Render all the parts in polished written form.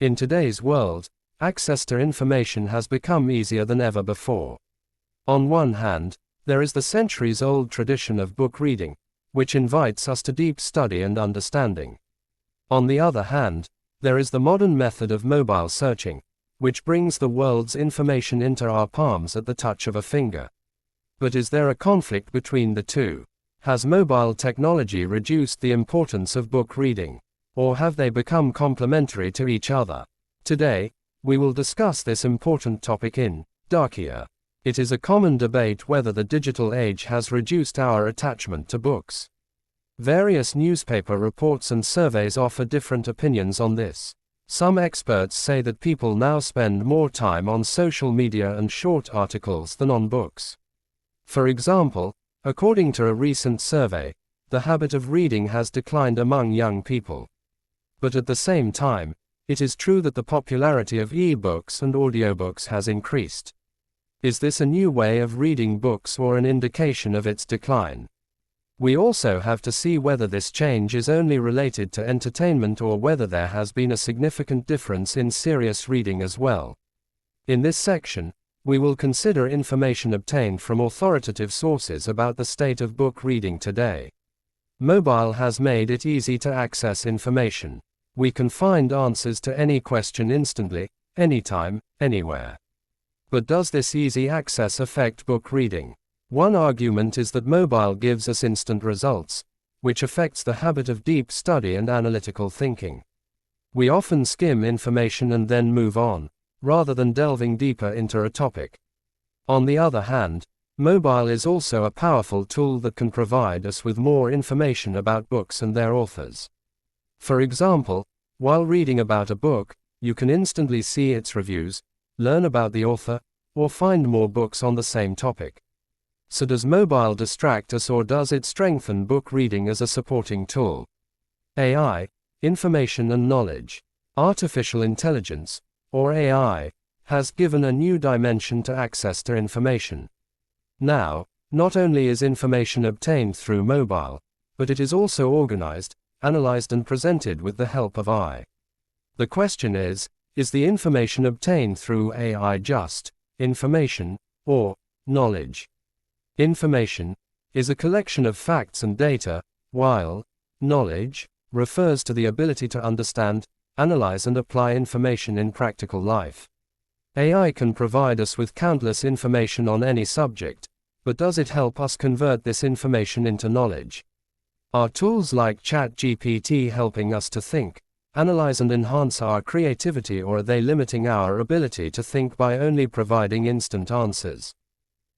In today's world, access to information has become easier than ever before. On one hand, there is the centuries-old tradition of book reading, which invites us to deep study and understanding. On the other hand, there is the modern method of mobile searching, which brings the world's information into our palms at the touch of a finger. But is there a conflict between the two? Has mobile technology reduced the importance of book reading, or have they become complementary to each other? Today, we will discuss this important topic in Darkia. It is a common debate whether the digital age has reduced our attachment to books. Various newspaper reports and surveys offer different opinions on this. Some experts say that people now spend more time on social media and short articles than on books. For example, according to a recent survey, the habit of reading has declined among young people. But at the same time, it is true that the popularity of e-books and audiobooks has increased. Is this a new way of reading books or an indication of its decline? We also have to see whether this change is only related to entertainment or whether there has been a significant difference in serious reading as well. In this section, we will consider information obtained from authoritative sources about the state of book reading today. Mobile has made it easy to access information. We can find answers to any question instantly, anytime, anywhere. But does this easy access affect book reading? One argument is that mobile gives us instant results, which affects the habit of deep study and analytical thinking. We often skim information and then move on, rather than delving deeper into a topic. On the other hand, mobile is also a powerful tool that can provide us with more information about books and their authors. For example, while reading about a book, you can instantly see its reviews, learn about the author, or find more books on the same topic. So does mobile distract us or does it strengthen book reading as a supporting tool? AI, information and knowledge. Artificial intelligence, or AI, has given a new dimension to access to information. Now, not only is information obtained through mobile, but it is also organized, analyzed and presented with the help of AI. The question is the information obtained through AI just information, or knowledge? Information is a collection of facts and data, while knowledge refers to the ability to understand, analyze and apply information in practical life. AI can provide us with countless information on any subject, but does it help us convert this information into knowledge? Are tools like ChatGPT helping us to think, analyze and enhance our creativity, or are they limiting our ability to think by only providing instant answers?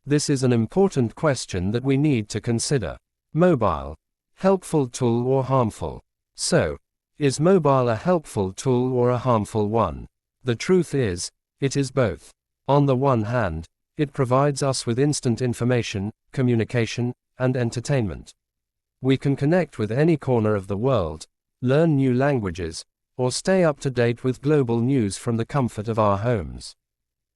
This is an important question that we need to consider. Mobile, helpful tool or harmful? So, is mobile a helpful tool or a harmful one? The truth is, it is both. On the one hand, it provides us with instant information, communication, and entertainment. We can connect with any corner of the world, learn new languages, or stay up to date with global news from the comfort of our homes.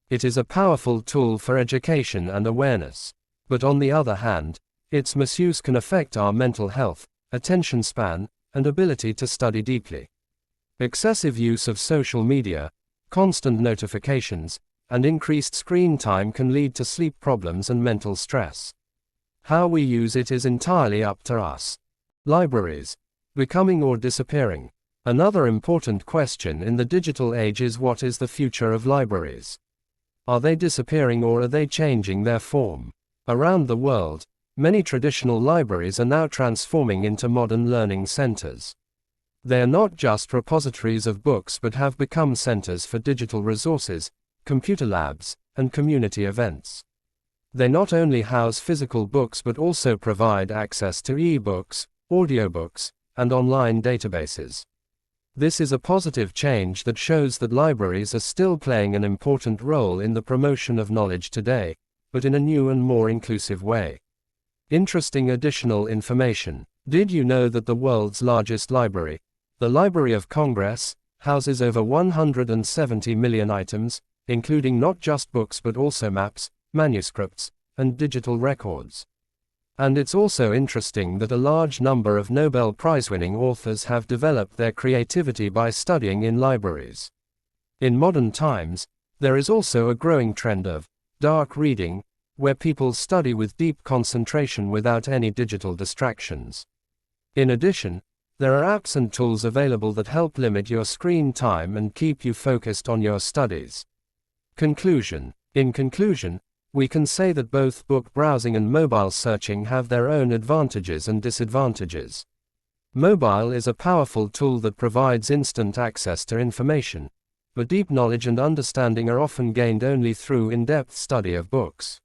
It is a powerful tool for education and awareness. But on the other hand, its misuse can affect our mental health, attention span, and ability to study deeply. Excessive use of social media, constant notifications, and increased screen time can lead to sleep problems and mental stress. How we use it is entirely up to us. Libraries, becoming or disappearing. Another important question in the digital age is what is the future of libraries? Are they disappearing or are they changing their form? Around the world, many traditional libraries are now transforming into modern learning centers. They are not just repositories of books but have become centers for digital resources, computer labs, and community events. They not only house physical books but also provide access to e-books, audiobooks, and online databases. This is a positive change that shows that libraries are still playing an important role in the promotion of knowledge today, but in a new and more inclusive way. Interesting additional information. Did you know that the world's largest library, the Library of Congress, houses over 170 million items, including not just books but also maps, manuscripts, and digital records? And it's also interesting that a large number of Nobel Prize-winning authors have developed their creativity by studying in libraries. In modern times, there is also a growing trend of dark reading, where people study with deep concentration without any digital distractions. In addition, there are apps and tools available that help limit your screen time and keep you focused on your studies. Conclusion. In conclusion, we can say that both book browsing and mobile searching have their own advantages and disadvantages. Mobile is a powerful tool that provides instant access to information, but deep knowledge and understanding are often gained only through in-depth study of books.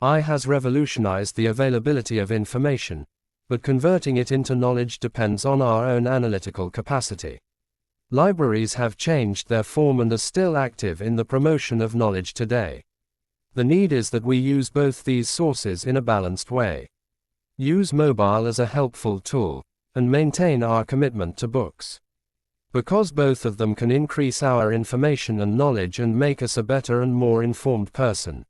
AI has revolutionized the availability of information, but converting it into knowledge depends on our own analytical capacity. Libraries have changed their form and are still active in the promotion of knowledge today. The need is that we use both these sources in a balanced way. Use mobile as a helpful tool, and maintain our commitment to books. Because both of them can increase our information and knowledge and make us a better and more informed person.